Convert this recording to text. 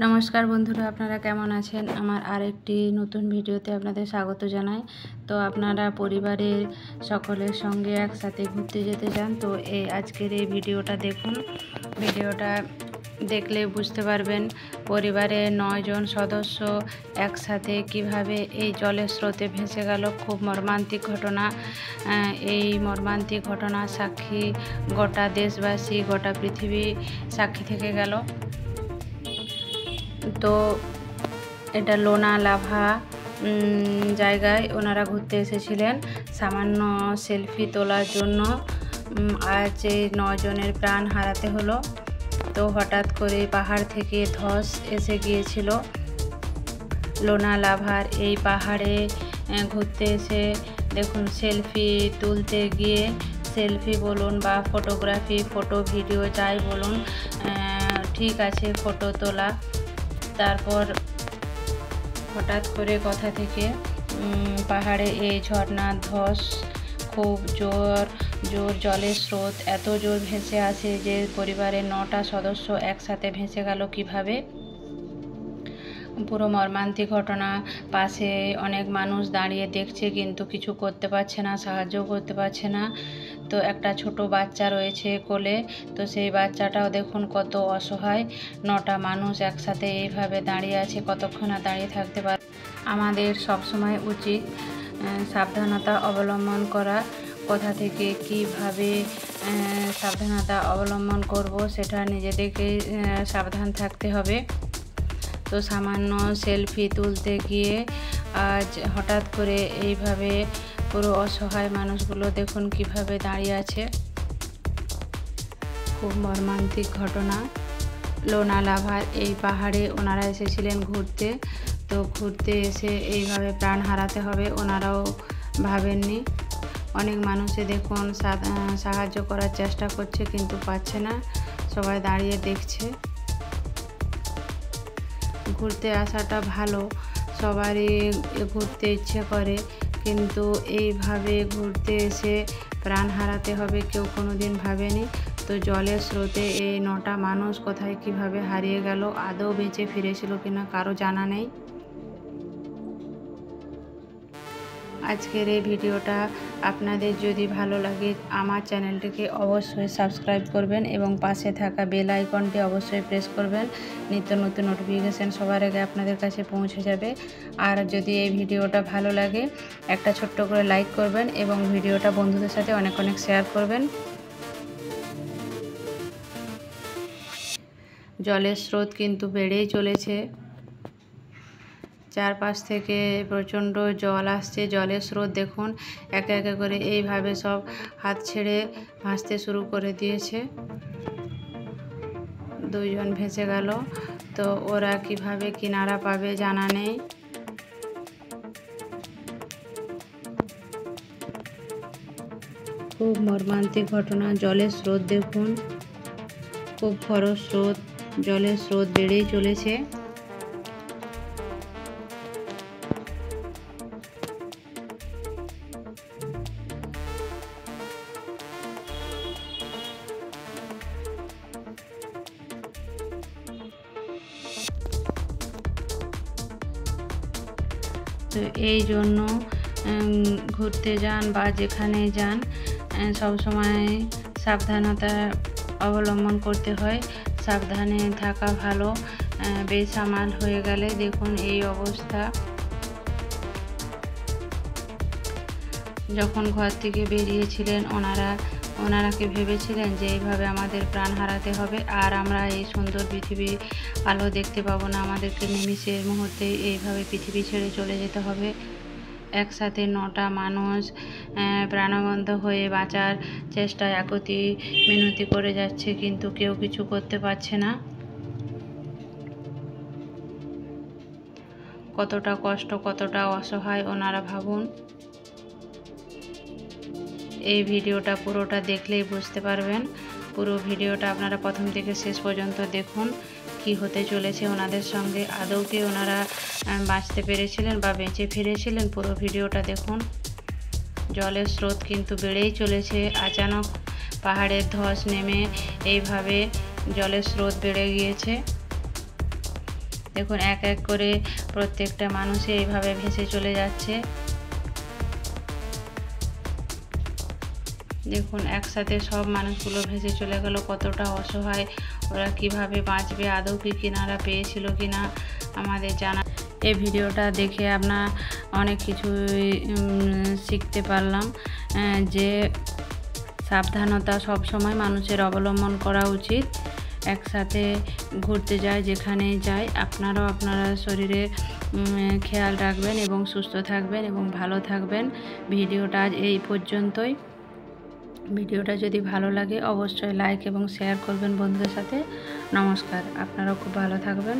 नमस्कार बंधुरा आपनारा केमन आছেন আমার আরেকটি নতুন ভিডিওতে আপনাদের স্বাগত জানাই। তো আপনারা পরিবারের সকলের সঙ্গে একসাথে ঘুরতে যেতে চান তো এই আজকের এই ভিডিওটা দেখুন। ভিডিওটা দেখলে বুঝতে পারবেন পরিবারের 9 জন সদস্য একসাথে কিভাবে এই জলের স্রোতে ভেসে গেল। খুব মর্মান্তিক ঘটনা। এই মর্মান্তিক ঘটনার সাক্ষী গোটা দেশবাসী, গোটা পৃথিবী সাক্ষী থেকে গেল। তো এটা লোনা লাভা জায়গায় ওনারা ঘুরতে এসেছিলেন সামান্য সেলফি তোলার জন্য। আজ এই 9 জনের প্রাণ হারাতে হলো। তো হঠাৎ করে পাহাড় থেকে ধস এসে গিয়েছিল। লোনা লাভার এই পাহাড়ে ঘুরতে এসে দেখুন সেলফি তুলতে গিয়ে, সেলফি বলুন বা ফটোগ্রাফি, ফটো ভিডিও যাই বলুন, ঠিক আছে ফটো তোলা। তারপর হঠাৎ করে কোথা থেকে পাহাড়ে এই ঝর্ণার ধস, খুব জোর জলের স্রোত এত জোর ভেসে আসে যে পরিবারের 9টা সদস্য একসাথে ভেসে গেল কিভাবে। পুরো মর্মান্তিক ঘটনা। পাশে অনেক মানুষ দাঁড়িয়ে দেখছে কিন্তু কিছু করতে পারছে না, সাহায্য করতে পারছে না। তো একটা ছোট বাচ্চা রয়েছে কোলে, তো সেই বাচ্চাটাও দেখুন কত অসহায়। 9টা মানুষ একসাথে এইভাবে দাঁড়িয়ে আছে, কতক্ষণ আর দাঁড়িয়ে থাকতে পারে। আমাদের সবসময় উচিত সাবধানতা অবলম্বন করা। কোথা থেকে কিভাবে সাবধানতা অবলম্বন করব সেটা নিজেদেরকে সাবধান থাকতে হবে। তো সামান্য সেলফি তুলতে গিয়ে আজ হঠাৎ করে এইভাবে পুরো অসহায় মানুষগুলো দেখুন কিভাবে দাঁড়িয়ে আছে। খুব মর্মান্তিক ঘটনা। লোনা লাভার এই পাহাড়ে ওনারা এসেছিলেন ঘুরতে। তো ঘুরতে এসে এইভাবে প্রাণ হারাতে হবে ওনারাও ভাবেননি। অনেক মানুষে দেখুন সাহায্য করার চেষ্টা করছে কিন্তু পাচ্ছে না, সবাই দাঁড়িয়ে দেখছে। ঘুরতে আসাটা ভালো, সবারই ঘুরতে ইচ্ছে করে, কিন্তু এইভাবে ঘুরতে এসে প্রাণ হারাতে হবে কেউ কোনো দিন ভাবেনি। তো জলের স্রোতে এই 9টা মানুষ কোথায় কিভাবে হারিয়ে গেল, আদৌ বেঁচে ফিরেছিল কিনা কারো জানা নেই। আজকের এই ভিডিওটা আপনাদের যদি ভালো লাগে আমার চ্যানেলটিকে অবশ্যই সাবস্ক্রাইব করবেন এবং পাশে থাকা বেল আইকনটি অবশ্যই প্রেস করবেন। নিত্য নতুন নোটিফিকেশান সবার আগে আপনাদের কাছে পৌঁছে যাবে। আর যদি এই ভিডিওটা ভালো লাগে একটা ছোট্ট করে লাইক করবেন এবং ভিডিওটা বন্ধুদের সাথে অনেক অনেক শেয়ার করবেন। জলের স্রোত কিন্তু বেড়েই চলেছে। চারপাশ থেকে প্রচণ্ড জল আসছে। জলের স্রোত দেখুন একে একে করে এইভাবে সব হাত ছেড়ে ভাসতে শুরু করে দিয়েছে। 2 জন ভেসে গেল। তো ওরা কিভাবে কিনারা পাবে জানা নেই। খুব মর্মান্তিক ঘটনা। জলের স্রোত দেখুন, খুব খরচ স্রোত, জলের স্রোত বেড়েই চলেছে। তো এই জন্য ঘুরতে যান বা যেখানে যান সবসময় সাবধানতা অবলম্বন করতে হয়। সাবধানে থাকা ভালো। বেসামাল হয়ে গেলে দেখুন এই অবস্থা। যখন ঘর থেকে বেরিয়েছিলেন ওনারা কি ভেবেছিলেন যে এইভাবে আমাদের প্রাণ হারাতে হবে আর আমরা এই সুন্দর পৃথিবীর আলো দেখতে পাবো না? আমাদেরকে নিমিষের মুহূর্তে এইভাবে পৃথিবী ছেড়ে চলে যেতে হবে। একসাথে 9টা মানুষ প্রাণবন্ত হয়ে বাঁচার চেষ্টায় আকুতি মিনতি করে যাচ্ছে কিন্তু কেউ কিছু করতে পারছে না। কতটা কষ্ট, কতটা অসহায় ওনারা ভাবুন। এই ভিডিওটা পুরোটা দেখলেই বুঝতে পারবেন। পুরো ভিডিওটা আপনারা প্রথম থেকে শেষ পর্যন্ত দেখুন কি হতে চলেছে ওনাদের সঙ্গে। আদৌ কি ওনারা বাঁচতে পেরেছিলেন বা বেঁচে ফিরেছিলেন? পুরো ভিডিওটা দেখুন। জলের স্রোত কিন্তু বেড়েই চলেছে। আচানক পাহাড়ের ধস নেমে এইভাবে জলের স্রোত বেড়ে গিয়েছে। দেখুন এক এক করে প্রত্যেকটা মানুষই এইভাবে ভেসে চলে যাচ্ছে। দেখুন একসাথে সব মানুষগুলো ভেসে চলে গেল, কতটা অসহায়, ওরা কিভাবে বাঁচবে, আদৌ কি কিনারা পেয়েছিল কিনা আমাদের জানা। এই ভিডিওটা দেখে আপনার অনেক কিছুই শিখতে পারলাম, যে সাবধানতা সব সময় মানুষের অবলম্বন করা উচিত। একসাথে ঘুরতে যায় যেখানে যায়, আপনারা শরীরে খেয়াল রাখবেন এবং সুস্থ থাকবেন এবং ভালো থাকবেন। ভিডিওটা আজ এই পর্যন্তই। ভিডিওটা যদি ভালো লাগে অবশ্যই লাইক এবং শেয়ার করবেন বন্ধুদের সাথে। নমস্কার, আপনারাও খুব ভালো থাকবেন।